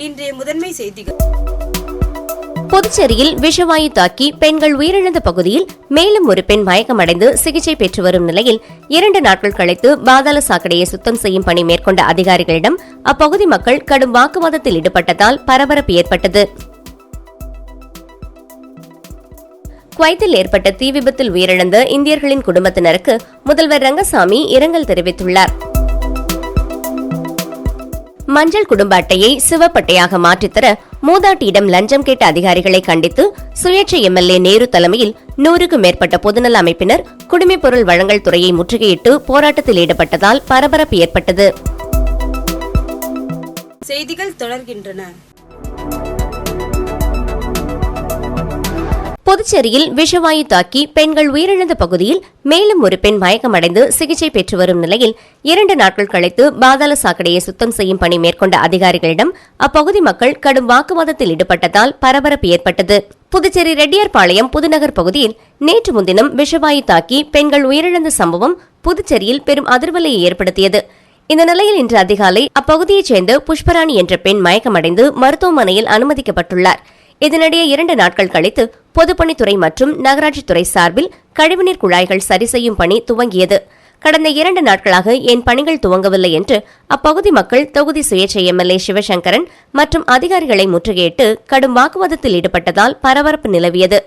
இன்றைய முதன்மை செய்திகள். புதுச்சேரியில் விஷவாயு தாக்கி பெண்கள் உயிரிழந்த பகுதியில் மேலும் ஒரு பெண் மயக்கமடைந்து சிகிச்சை பெற்று வரும் நிலையில் 2 நாட்கள் கழித்து பாதாள சாக்கடையை சுத்தம் செய்யும் பணி மேற்கொண்ட அதிகாரிகளிடம் அப்பகுதி மக்கள் கடும் வாக்குவாதத்தில் ஈடுபட்டதால் பரபரப்பு ஏற்பட்டது. குவைத்தில் ஏற்பட்ட தீ விபத்தில் உயிரிழந்த இந்தியர்களின் குடும்பத்தினருக்கு முதல்வர் ரங்கசாமி இரங்கல் தெரிவித்துள்ளார். மஞ்சள் குடும்ப அட்டையை சிவப்பட்டையாக மாற்றித்தர மூதாட்டியிடம் லஞ்சம் கேட்ட அதிகாரிகளை கண்டித்து சுயேட்சை எம்எல்ஏ நேரு தலைமையில் 100க்கும் மேற்பட்ட பொதுநல அமைப்பினர் குடிமைப் பொருள் வழங்கல் துறையை முற்றுகையிட்டு போராட்டத்தில் ஈடுபட்டதால் பரபரப்பு ஏற்பட்டது. செய்திகள் தொடர்கின்றன. புதுச்சேரியில் விஷவாயு தாக்கி பெண்கள் உயிரிழந்த பகுதியில் மேலும் ஒரு பெண் மயக்கமடைந்து சிகிச்சை பெற்று வரும் நிலையில் 2 நாட்கள் கழித்து பாதாள சாக்கடையை சுத்தம் செய்யும் பணி மேற்கொண்ட அதிகாரிகளிடம் அப்பகுதி மக்கள் கடும் வாக்குவாதத்தில் ஈடுபட்டதால் பரபரப்பு ஏற்பட்டது. புதுச்சேரி ரெட்டியார்பாளையம் புதுநகர் பகுதியில் நேற்று முன்தினம் விஷவாயு தாக்கி பெண்கள் உயிரிழந்த சம்பவம் புதுச்சேரியில் பெரும் அதிர்வலையை ஏற்படுத்தியது. இந்த நிலையில் இன்று அதிகாலை அப்பகுதியைச் சேர்ந்த புஷ்பராணி என்ற பெண் மயக்கமடைந்து மருத்துவமனையில் அனுமதிக்கப்பட்டுள்ளார். இதனிடையே 2 நாட்கள் கழித்து பொதுப்பணித்துறை மற்றும் நகராட்சித்துறை சார்பில் கழிவுநீர் குழாய்கள் சரி செய்யும் பணி துவங்கியது. கடந்த 2 நாட்களாக என் பணிகள் துவங்கவில்லை என்று அப்பகுதி மக்கள் தொகுதி சுயேட்சை எம்எல்ஏ சிவசங்கரன் மற்றும் அதிகாரிகளை முற்றுகையிட்டு கடும் வாக்குவாதத்தில் ஈடுபட்டதால் பரபரப்பு நிலவியது.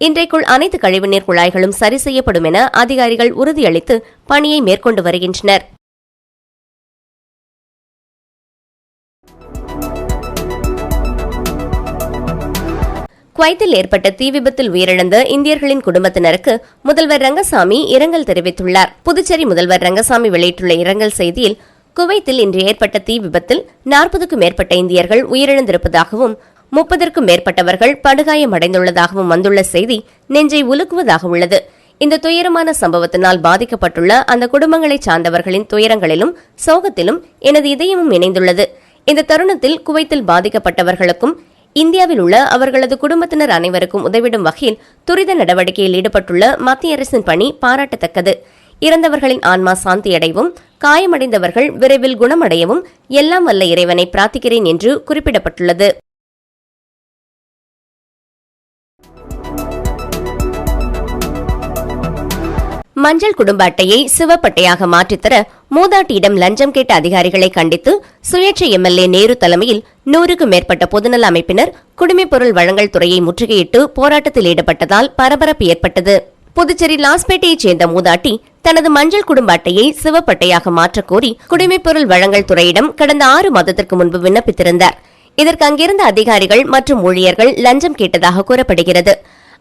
இன்றைக்குள் அனைத்து கழிவுநீர் குழாய்களும் சரி செய்யப்படும் என அதிகாரிகள் உறுதியளித்து பணியை மேற்கொண்டு வருகின்றனர். குவைத்தில் ஏற்பட்ட தீ விபத்தில் உயிரிழந்த இந்தியர்களின் குடும்பத்தினருக்கு முதல்வர் ரங்கசாமி இரங்கல் தெரிவித்துள்ளார். புதுச்சேரி முதல்வர் ரங்கசாமி வெளியிட்டுள்ள இரங்கல் செய்தியில், குவைத்தில் இன்று ஏற்பட்ட தீ விபத்தில் 40க்கும் மேற்பட்ட இந்தியர்கள் உயிரிழந்திருப்பதாகவும் 30க்கும் மேற்பட்டவர்கள் படுகாயமடைந்துள்ளதாகவும் வந்துள்ள செய்தி நெஞ்சை உலுக்குவதாக உள்ளது. இந்த துயரமான சம்பவத்தினால் பாதிக்கப்பட்டுள்ள அந்த குடும்பங்களைச் சார்ந்தவர்களின் துயரங்களிலும் சோகத்திலும் எனது இதயமும் இணைந்துள்ளது. இந்த தருணத்தில் குவைத்தில் பாதிக்கப்பட்டவர்களுக்கும் இந்தியாவில் உள்ள அவர்களது குடும்பத்தினர் அனைவருக்கும் உதவிடும் வகையில் துரித நடவடிக்கையில் ஈடுபட்டுள்ள மத்திய அரசின் பணி பாராட்டத்தக்கது. இறந்தவர்களின் ஆன்மா சாந்தியடையவும் காயமடைந்தவர்கள் விரைவில் குணமடையவும் எல்லாம் வல்ல இறைவனை பிரார்த்திக்கிறேன் என்று குறிப்பிடப்பட்டுள்ளது. மஞ்சள் குடும்ப அட்டையை சிவப்பட்டையாக மாற்றித்தர மூதாட்டியிடம் லஞ்சம் கேட்ட அதிகாரிகளை கண்டித்து சுயேட்சை எம்எல்ஏ நேரு தலைமையில் 100க்கும் மேற்பட்ட பொதுநல அமைப்பினர் குடிமைப் பொருள் வழங்கல் துறையை முற்றுகையிட்டு போராட்டத்தில் ஈடுபட்டதால் பரபரப்பு ஏற்பட்டது. புதுச்சேரி லாஸ்பேட்டையைச் சேர்ந்த மூதாட்டி தனது மஞ்சள் குடும்ப அட்டையை சிவப்பட்டையாக மாற்றக் கோரி குடிமைப் பொருள் வழங்கல் துறையிடம் கடந்த 6 மாதத்திற்கு முன்பு விண்ணப்பித்திருந்தார். இதற்கு அங்கிருந்த அதிகாரிகள் மற்றும் ஊழியர்கள் லஞ்சம் கேட்டதாக கூறப்படுகிறது.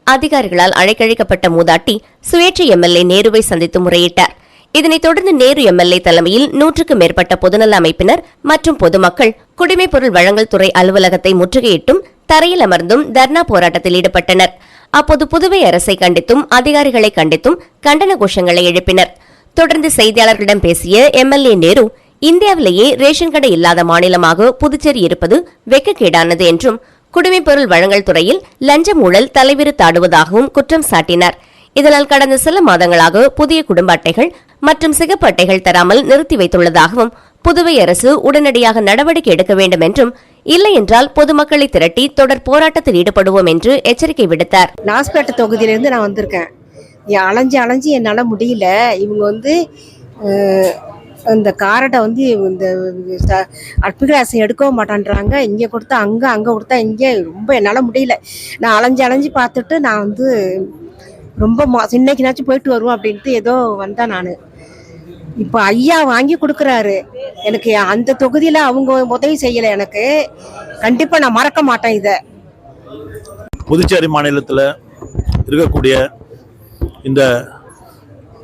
அதிகாரிகளால் அழைக்கழிக்கப்பட்ட மூதாட்டி சுயேட்சை எம்எல்ஏ நேருவை சந்தித்து முறையிட்டார். இதனைத் தொடர்ந்து நேரு எம்எல்ஏ தலைமையில் 100க்கும் மேற்பட்ட பொதுநல அமைப்பினர் மற்றும் பொதுமக்கள் குடிமைப் பொருள் வழங்கல் துறை அலுவலகத்தை முற்றுகையிட்டும் தரையில் அமர்ந்தும் தர்ணா போராட்டத்தில் ஈடுபட்டனர். அப்போது புதுவை அரசை கண்டித்தும் அதிகாரிகளை கண்டித்தும் கண்டன கோஷங்களை எழுப்பினர். தொடர்ந்து செய்தியாளர்களிடம் பேசிய எம்எல்ஏ நேரு, இந்தியாவிலேயே ரேஷன் கடை இல்லாத மாநிலமாக புதுச்சேரி இருப்பது வெட்கக்கேடானது என்றும் குடிமைப் பொருள் வழங்கல் துறையில் லஞ்ச ஊழல் தலைவிரித்தாடுவதாகவும் குற்றம் சாட்டினார். இதனால் கடந்த சில மாதங்களாக புதிய குடும்ப அட்டைகள் மற்றும் சிகப்பு அட்டைகள் தராமல் நிறுத்தி வைத்துள்ளதாகவும் புதுவை அரசு உடனடியாக நடவடிக்கை எடுக்க வேண்டும் என்றும் இல்லை என்றால் பொதுமக்களை திரட்டி தொடர் போராட்டத்தில் ஈடுபடுவோம் என்று எச்சரிக்கை விடுத்தார். லாஸ்பேட்டை தொகுதியிலிருந்து நான் வந்திருக்கேன். அலைஞ்சு என்னால் முடியல. இவங்க இந்த காரட்டை இந்த அட்மிகிராசை எடுக்கவும் மாட்டான்றாங்க. இங்கே கொடுத்தா அங்கே கொடுத்தா இங்கே. ரொம்ப என்னால் முடியல. நான் அலைஞ்சு பார்த்துட்டு நான் ரொம்ப இன்னைக்குனாச்சும் போயிட்டு வருவோம் அப்படின்ட்டு ஏதோ வந்தேன் நான். இப்போ ஐயா வாங்கி கொடுக்குறாரு எனக்கு. அந்த தொகுதியில் அவங்க உதவி செய்யலை எனக்கு. கண்டிப்பாக நான் மறக்க மாட்டேன் இதை. புதுச்சேரி மாநிலத்தில் இருக்கக்கூடிய இந்த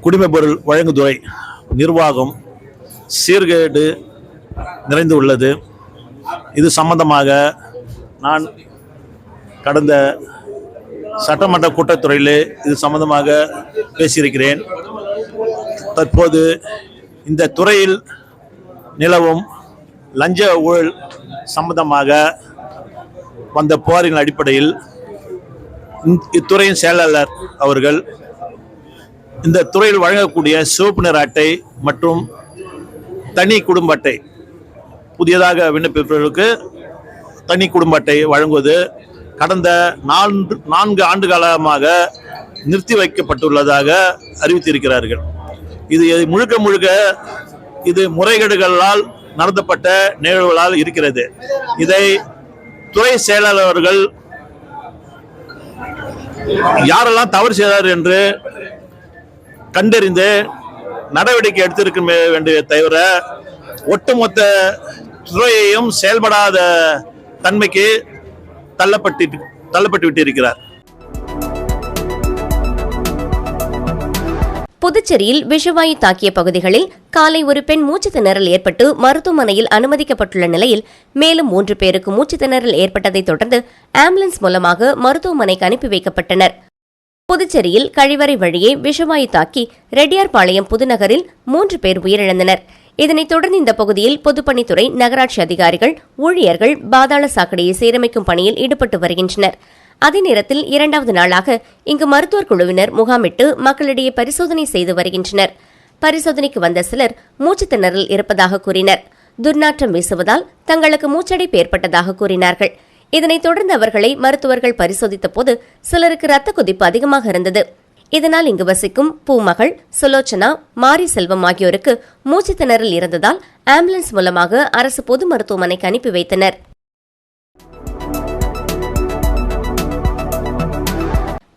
குடிமைப் பொருள் வழங்குதுறை நிர்வாகம் சீர்கேடு நிறைந்து உள்ளது. இது சம்பந்தமாக நான் கடந்த சட்டமன்ற கூட்டத்துறையிலே இது சம்பந்தமாக பேசியிருக்கிறேன். தற்போது இந்த துறையில் நிலவும் லஞ்ச ஊழல் சம்பந்தமாக வந்த புகாரின் அடிப்படையில் இத்துறையின் செயலாளர் அவர்கள் இந்த துறையில் வழங்கக்கூடிய சிவப்பு நிற அட்டை மற்றும் தனி குடும்ப அட்டை புதியதாக விண்ணப்பிப்பவர்களுக்கு தனி குடும்ப அட்டை வழங்குவது கடந்த 4 ஆண்டு காலமாக நிறுத்தி வைக்கப்பட்டுள்ளதாக அறிவித்திருக்கிறார்கள். இது முழுக்க இது முறைகேடுகளால் நடத்தப்பட்ட நிகழ்வுகளால் இருக்கிறது. இதை துறை செயலாளர்கள் யாரெல்லாம் தவறு செய்தார் என்று கண்டறிந்து நடவடிக்கை எடுத்திருக்க வேண்டிய தவிர ஒட்டுமொத்த துறையையும் செயல்படாத தன்மைக்கு தள்ளப்பட்டு விட்டிருக்கிறார். புதுச்சேரியில் விஷவாயு தாக்கிய பகுதிகளில் காலை ஒரு பெண் மூச்சு திணறல் ஏற்பட்டு மருத்துவமனையில் அனுமதிக்கப்பட்டுள்ள நிலையில் மேலும் 3 பேருக்கு மூச்சு திணறல் ஏற்பட்டதைத் தொடர்ந்து ஆம்புலன்ஸ் மூலமாக மருத்துவமனைக்கு அனுப்பி வைக்கப்பட்டனர். புதுச்சேரியில் கழிவறை வழியே விஷவாயு தாக்கி ரெட்டியார்பாளையம் புதுநகரில் 3 பேர் உயிரிழந்தனர். இதனைத் தொடர்ந்து இந்த பகுதியில் பொதுப்பணித்துறை, நகராட்சி அதிகாரிகள், ஊழியர்கள் பாதாள சாக்கடையை சீரமைக்கும் பணியில் ஈடுபட்டு வருகின்றனர். அதே நேரத்தில் 2வது நாளாக இங்கு மருத்துவர் குழுவினர் முகாமிட்டு மக்களிடையே பரிசோதனை செய்து வருகின்றனர். பரிசோதனைக்கு வந்த சிலர் மூச்சு திணறல் இருப்பதாக கூறினர். துர்நாற்றம் வீசுவதால் தங்களுக்கு மூச்சடைப்பு ஏற்பட்டதாக கூறினார்கள். இதனைத் தொடர்ந்து அவர்களை மருத்துவர்கள் பரிசோதித்த போது சிலருக்கு ரத்த கொதிப்பு அதிகமாக இருந்தது. இதனால் இங்கு வசிக்கும் பூமகள், சுலோச்சனா, மாரி செல்வம் ஆகியோருக்கு மூச்சு திணறல் இருந்ததால் ஆம்புலன்ஸ் மூலமாக அரசு பொது மருத்துவமனைக்கு அனுப்பி வைத்தனர்.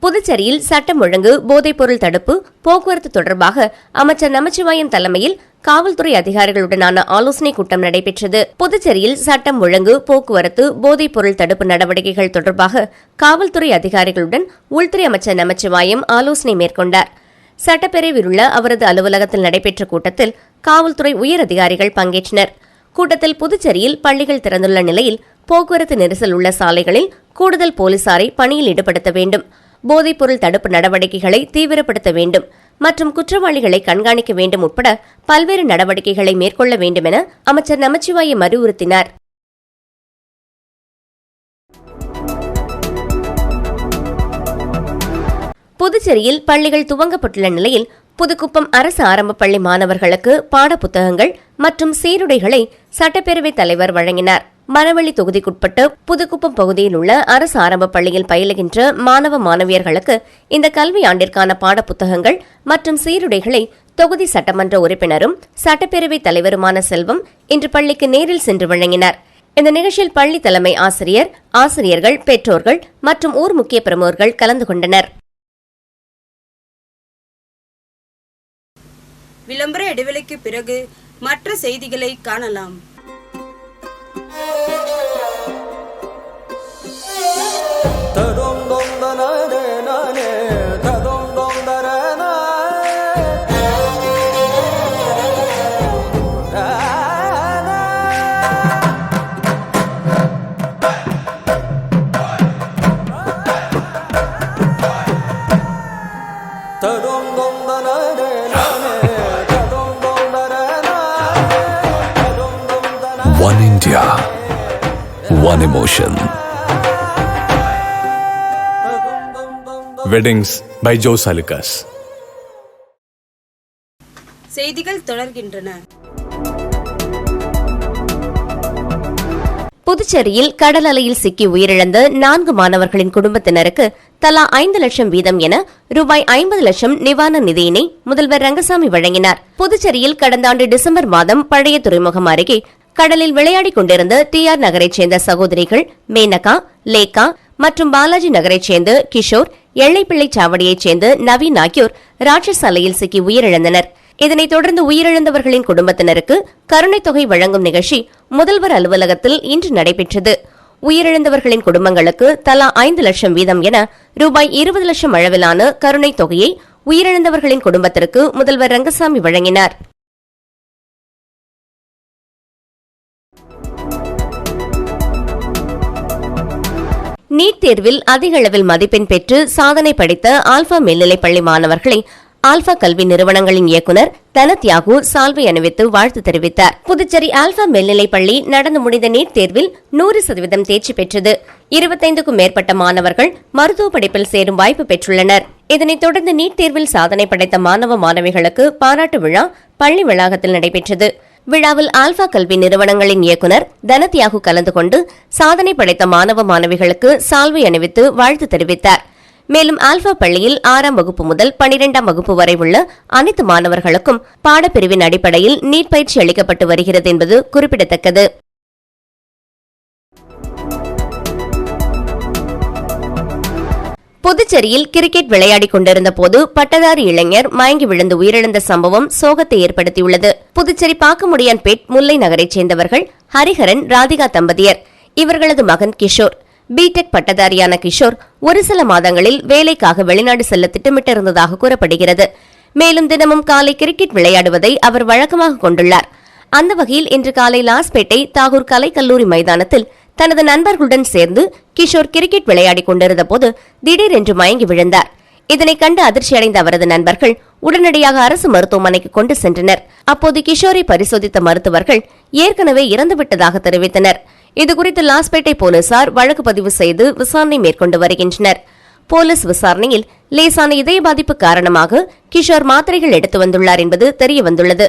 புதுச்சேரியில் சட்டம் ஒழுங்கு, போதைப்பொருள் தடுப்பு, போக்குவரத்து தொடர்பாக அமைச்சர் நமச்சிவாயம் தலைமையில் காவல்துறை அதிகாரிகளுடனான ஆலோசனைக் கூட்டம் நடைபெற்றது. புதுச்சேரியில் சட்டம் ஒழுங்கு, போக்குவரத்து, போதைப்பொருள் தடுப்பு நடவடிக்கைகள் தொடர்பாக காவல்துறை அதிகாரிகளுடன் உள்துறை அமைச்சர் நமச்சிவாயம் ஆலோசனை மேற்கொண்டார். சட்டப்பேரவையில் உள்ள அவரது அலுவலகத்தில் நடைபெற்ற கூட்டத்தில் காவல்துறை உயர் அதிகாரிகள் பங்கேற்றனர். கூட்டத்தில் புதுச்சேரியில் பள்ளிகள் திறந்துள்ள நிலையில் போக்குவரத்து நெரிசல் உள்ள சாலைகளில் கூடுதல் போலீசாரை பணியில் ஈடுபடுத்த வேண்டும், போதைப்பொருள் தடுப்பு நடவடிக்கைகளை தீவிரப்படுத்த வேண்டும் மற்றும் குற்றவாளிகளை கண்காணிக்க வேண்டும் உட்பட பல்வேறு நடவடிக்கைகளை மேற்கொள்ள வேண்டும் என அமைச்சர் நமச்சிவாயம் அறிவுறுத்தினார். புதுச்சேரியில் பள்ளிகள் துவங்கப்பட்டுள்ள நிலையில் புதுக்குப்பம் அரசு ஆரம்ப பள்ளி மாணவர்களுக்கு பாடப்புத்தகங்கள் மற்றும் சீருடைகளை சட்டப்பேரவைத் தலைவர் வழங்கினார். மணவெளி தொகுதிக்குட்பட்ட புதுக்குப்பம் பகுதியில் உள்ள அரசு ஆரம்ப பள்ளியில் பயிலுகின்ற மாணவ மாணவியர்களுக்கு இந்த கல்வியாண்டிற்கான பாடப்புத்தகங்கள் மற்றும் சீருடைகளை தொகுதி சட்டமன்ற உறுப்பினரும் சட்டப்பேரவைத் தலைவருமான செல்வம் இன்று பள்ளிக்கு நேரில் சென்று வழங்கினார். இந்த நிகழ்ச்சியில் பள்ளி தலைமை ஆசிரியர், ஆசிரியர்கள், பெற்றோர்கள் மற்றும் ஊர் முக்கிய பிரமுகர்கள் கலந்து கொண்டனர். விளம்பர இடைவெளிக்கு பிறகு மற்ற செய்திகளை காணலாம். One India, one emotion. Weddings by Joe Salukas. செய்திகள் தொடர்கின்றன. புதுச்சேரியில் கடல் அலையில் சிக்கி உயிரிழந்த 4 மாணவர்களின் குடும்பத்தினருக்கு தலா 5 லட்சம் வீதம் என ரூபாய் 50 லட்சம் நிவாரண நிதியினை முதல்வர் ரங்கசாமி வழங்கினார். புதுச்சேரியில் கடந்த ஆண்டு டிசம்பர் மாதம் பழைய துறைமுகம் அருகே கடலில் விளையாடிக் கொண்டிருந்த TR நகரைச் சேர்ந்த சகோதரிகள் மேனகா, லேகா மற்றும் பாலாஜி நகரைச் சேர்ந்த கிஷோர், எல்லைப்பிள்ளை சாவடியைச் சேர்ந்த நவீன் ஆகியோர் ராட்சஸ் அலையில் சிக்கி உயிரிழந்தனர். இதனைத் தொடர்ந்து உயிரிழந்தவர்களின் குடும்பத்தினருக்கு கருணைத் தொகை வழங்கும் நிகழ்ச்சி முதல்வர் அலுவலகத்தில் இன்று நடைபெற்றது. உயிரிழந்தவர்களின் குடும்பங்களுக்கு தலா 5 லட்சம் வீதம் என ரூபாய் 20 லட்சம் அளவிலான கருணைத் தொகையை உயிரிழந்தவர்களின் குடும்பத்திற்கு முதல்வர் ரங்கசாமி வழங்கினார். நீட் தேர்வில் அதிக அளவில் மதிப்பெண் பெற்று சாதனை படைத்த ஆல்பா மேல்நிலைப்பள்ளி மாணவர்களை ஆல்பா கல்வி நிறுவனங்களின் இயக்குநர் தனத்யாகு சால்வை அணிவித்து வாழ்த்து தெரிவித்தார். புதுச்சேரி ஆல்பா மேல்நிலைப்பள்ளி நடந்து முடிந்த நீட் தேர்வில் 100% தேர்ச்சி பெற்றது. 25க்கும் மேற்பட்ட மாணவர்கள் மருத்துவ படிப்பில் சேரும் வாய்ப்பு பெற்றுள்ளனர். இதனைத் தொடர்ந்து நீட் தேர்வில் சாதனை படைத்த மாணவ மாணவிகளுக்கு பாராட்டு விழா பள்ளி வளாகத்தில் நடைபெற்றது. விழாவில் ஆல்பா கல்வி நிறுவனங்களின் இயக்குநர் தனத்யாகு கலந்து கொண்டு சாதனை படைத்த மாணவ மாணவிகளுக்கு சால்வை அணிவித்து வாழ்த்து தெரிவித்தார். மேலும் ஆல்பா பள்ளியில் 6ஆம் வகுப்பு முதல் 12ஆம் வகுப்பு வரை உள்ள அனைத்து மாணவர்களுக்கும் பாடப்பிரிவின் அடிப்படையில் நீட் பயிற்சி அளிக்கப்பட்டு வருகிறது என்பது குறிப்பிடத்தக்கது. புதுச்சேரியில் கிரிக்கெட் விளையாடிக் கொண்டிருந்த போது பட்டதாரி இளைஞர் மயங்கி விழுந்து உயிரிழந்த சம்பவம் சோகத்தை ஏற்படுத்தியுள்ளது. புதுச்சேரி பாக்கமுடியான்பேட் முல்லை நகரைச் சேர்ந்தவர்கள் ஹரிஹரன், ராதிகா தம்பதியர். இவர்களது மகன் கிஷோர். பிடெக் பட்டதாரியான கிஷோர் ஒரு சில மாதங்களில் வேலைக்காக வெளிநாடு செல்ல திட்டமிட்டிருந்ததாக கூறப்படுகிறது. மேலும் தினமும் காலை கிரிக்கெட் விளையாடுவதை அவர் வழக்கமாக கொண்டுள்ளார். அந்த வகையில் இன்று காலை லாஸ்பேட்டை தாகூர் கலைக்கல்லூரி மைதானத்தில் தனது நண்பர்களுடன் சேர்ந்து கிஷோர் கிரிக்கெட் விளையாடிக் கொண்டிருந்த போது திடீரென்று மயங்கி விழுந்தார். இதனை கண்டு அதிர்ச்சியடைந்த அவரது நண்பர்கள் உடனடியாக அரசு மருத்துவமனைக்கு கொண்டு சென்றனர். அப்போது கிஷோரை பரிசோதித்த மருத்துவர்கள் ஏற்கனவே இறந்துவிட்டதாக தெரிவித்தனர். இதுகுறித்து லாஸ்பேட்டை போலீசார் வழக்கு பதிவு செய்து விசாரணை மேற்கொண்டு வருகின்றனர். போலீஸ் விசாரணையில் லேசான இதய பாதிப்பு காரணமாக கிஷோர் மாத்திரைகள் எடுத்து வந்துள்ளார் என்பது தெரியவந்துள்ளது.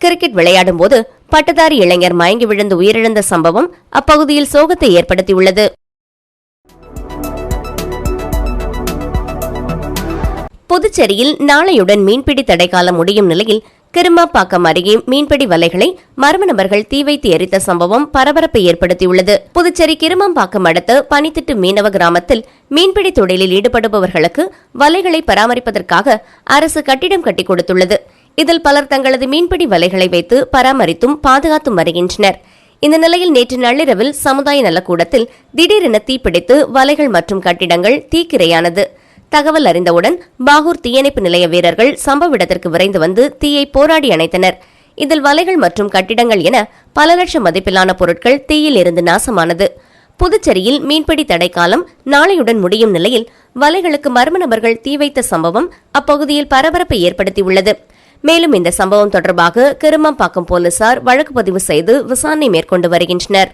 கிரிக்கெட் விளையாடும் போது பட்டதாரி இளைஞர் மயங்கி விழுந்து உயிரிழந்த சம்பவம் அப்பகுதியில் சோகத்தை ஏற்படுத்தியுள்ளது. புதுச்சேரியில் நாளையுடன் மீன்பிடி தடைக்காலம் முடியும் நிலையில் கிருமாப்பாக்கம் அருகே மீன்பிடி வலைகளை மர்ம நபர்கள் தீ வைத்து எரித்த சம்பவம் பரபரப்பை ஏற்படுத்தியுள்ளது. புதுச்சேரி கிருமாம்பாக்கம் அடுத்த பனித்திட்டு மீனவ கிராமத்தில் மீன்பிடி தொழிலில் ஈடுபடுபவர்களுக்கு வலைகளை பராமரிப்பதற்காக அரசு கட்டிடம் கட்டிக் கொடுத்துள்ளது. இதில் பலர் தங்களது மீன்பிடி வலைகளை வைத்து பராமரித்தும் பாதுகாத்தும் வருகின்றனர். இந்த நிலையில் நேற்று நள்ளிரவில் சமுதாய நலக்கூடத்தில் திடீரென தீப்பிடித்து வலைகள் மற்றும் கட்டிடங்கள் தீக்கிரையானது. தகவல் அறிந்தவுடன் பாகூர் தீயணைப்பு நிலைய வீரர்கள் சம்பவ இடத்திற்கு விரைந்து வந்து தீயை போராடி அணைத்தனர். இதில் வலைகள் மற்றும் கட்டிடங்கள் என பல லட்சம் மதிப்பிலான பொருட்கள் தீயில் இருந்து நாசமானது. புதுச்சேரியில் மீன்பிடி தடைக்காலம் நாளையுடன் முடியும் நிலையில் வலைகளுக்கு மர்ம நபர்கள் தீ வைத்த சம்பவம் அப்பகுதியில் பரபரப்பை ஏற்படுத்தியுள்ளது. மேலும் இந்த சம்பவம் தொடர்பாக கிருமாம்பாக்கம் போலீசார் வழக்கு பதிவு செய்து விசாரணை மேற்கொண்டு வருகின்றனர்.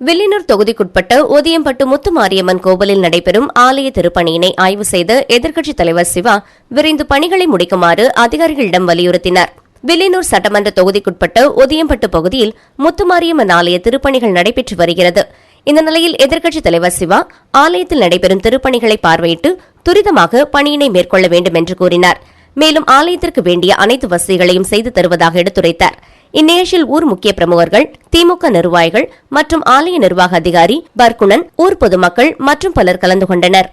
வில்லியனூர் தொகுதிக்குட்பட்ட ஓதியம்பட்டு முத்துமாரியம்மன் கோவிலில் நடைபெறும் ஆலய திருப்பணியினை ஆய்வு செய்த எதிர்க்கட்சித் தலைவர் சிவா விரைந்து பணிகளை முடிக்குமாறு அதிகாரிகளிடம் வலியுறுத்தினார். வில்லியனூர் சட்டமன்ற தொகுதிக்குட்பட்ட ஒதியம்பட்டு பகுதியில் முத்துமாரியம்மன் ஆலய திருப்பணிகள் நடைபெற்று வருகிறது. இந்த நிலையில் எதிர்க்கட்சித் தலைவர் சிவா ஆலயத்தில் நடைபெறும் திருப்பணிகளை பார்வையிட்டு துரிதமாக பணியினை மேற்கொள்ள வேண்டும் என்று கூறினார். மேலும் ஆலயத்திற்கு வேண்டிய அனைத்து வசதிகளையும் செய்து தருவதாக எடுத்துரைத்தார். இந்நிகழ்ச்சியில் ஊர் முக்கிய பிரமுகர்கள், திமுக நிர்வாகிகள் மற்றும் ஆலய நிர்வாக அதிகாரி பர்குணன், ஊர் பொதுமக்கள் மற்றும் பலர் கலந்து கொண்டனர்.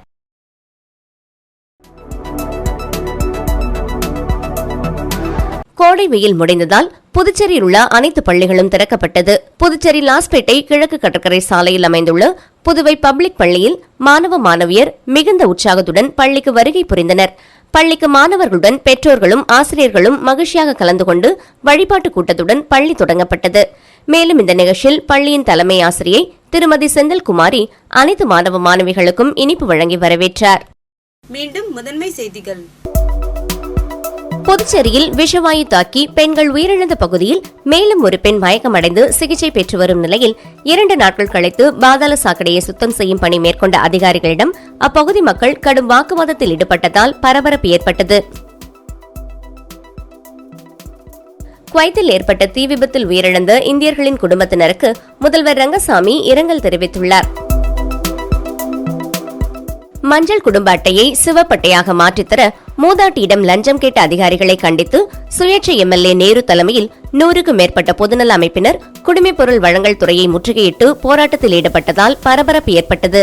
கோடை வெயில் முடிந்ததால் புதுச்சேரியில் உள்ள அனைத்து பள்ளிகளும் திறக்கப்பட்டது. புதுச்சேரி லாஸ்பேட்டை கிழக்கு கடற்கரை சாலையில் அமைந்துள்ள புதுவை பப்ளிக் பள்ளியில் மாணவ மாணவியர் மிகுந்த உற்சாகத்துடன் பள்ளிக்கு வருகை புரிந்தனர். பள்ளிக்கு மாணவர்களுடன் பெற்றோர்களும் ஆசிரியர்களும் மகிழ்ச்சியாக கலந்து கொண்டு வழிபாட்டு கூட்டத்துடன் பள்ளி தொடங்கப்பட்டது. மேலும் இந்த நிகழ்ச்சியில் பள்ளியின் தலைமை ஆசிரியை திருமதி செந்தில்குமாரி அனைத்து மாணவ மாணவிகளுக்கும் இனிப்பு வழங்கி வரவேற்றார். மீண்டும் முதன்மை செய்திகள். புதுச்சேரியில் விஷவாயு தாக்கி பெண்கள் உயிரிழந்த பகுதியில் மேலும் ஒரு பெண் மயக்கமடைந்து சிகிச்சை பெற்று வரும் நிலையில் 2 நாட்கள் கழித்து பாதாள சாக்கடையை சுத்தம் செய்யும் பணி மேற்கொண்ட அதிகாரிகளிடம் அப்பகுதி மக்கள் கடும் வாக்குவாதத்தில் ஈடுபட்டதால் பரபரப்பு ஏற்பட்டது. குவைத்தில் ஏற்பட்ட தீ விபத்தில் உயிரிழந்த இந்தியர்களின் குடும்பத்தினருக்கு முதல்வர் ரங்கசாமி இரங்கல் தெரிவித்துள்ளார். மஞ்சள் குடும்ப அட்டையை சிவப்பட்டையாக மாற்றித்தர மூதாட்டியிடம் லஞ்சம் கேட்ட அதிகாரிகளை கண்டித்து சுயேட்சை எம்எல்ஏ நேரு தலைமையில் 100க்கும் மேற்பட்ட பொதுநல அமைப்பினர் குடிமைப் பொருள் வழங்கல் துறையை முற்றுகையிட்டு போராட்டத்தில் ஈடுபட்டதால் பரபரப்பு ஏற்பட்டது.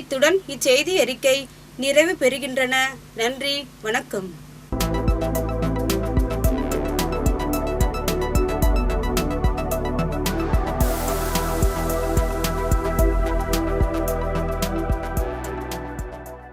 இத்துடன் இச்செய்தி அறிக்கை நிறைவு பெறுகின்றன. நன்றி, வணக்கம்.